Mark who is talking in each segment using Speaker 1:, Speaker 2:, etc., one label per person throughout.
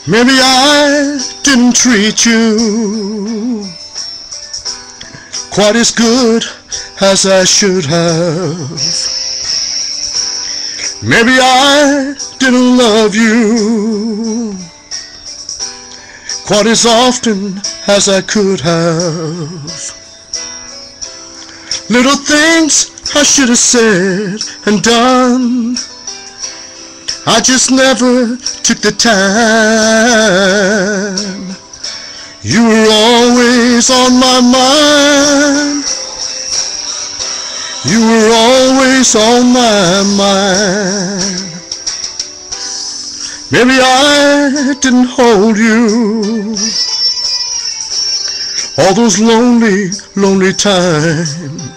Speaker 1: Maybe I didn't treat you quite as good as I should have. Maybe I didn't love you quite as often as I could have. Little things I should have said and done, I just never took the time. You were always on my mind. You were always on my mind. Maybe I didn't hold you all those lonely, lonely times.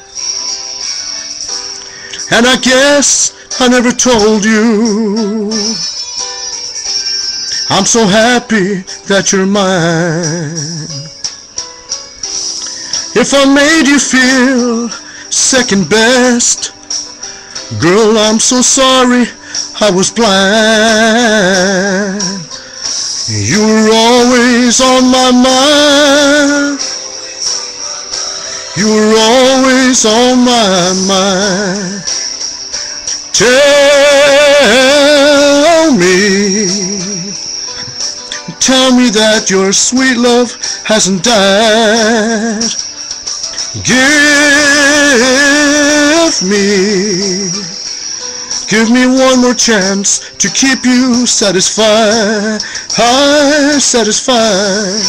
Speaker 1: And I guess I never told you I'm so happy that you're mine. If I made you feel second best, girl, I'm so sorry I was blind. You were always on my mind. You were always on my mind. Tell me that your sweet love hasn't died. Give me one more chance to keep you satisfied. Satisfied.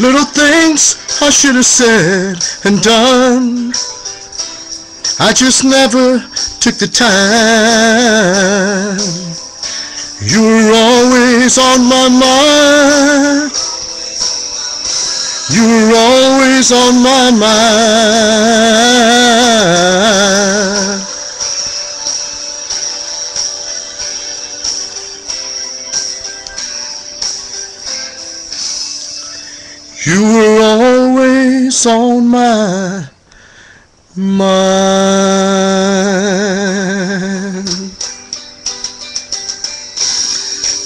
Speaker 1: Little things I should have said and done, I just never took the time. You were always on my mind. You were always on my mind. You were always on my mind.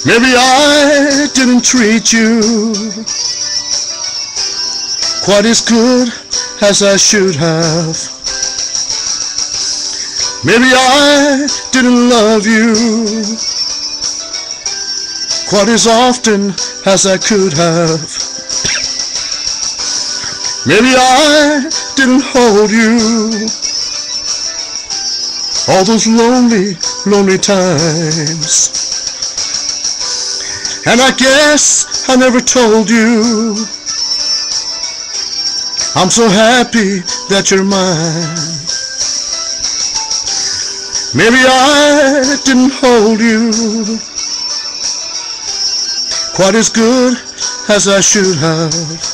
Speaker 1: Maybe I didn't treat you quite as good as I should have. Maybe I didn't love you quite as often as I could have. Maybe I didn't hold you all those lonely, lonely times. And I guess I never told you I'm so happy that you're mine. Maybe I didn't hold you quite as good as I should have.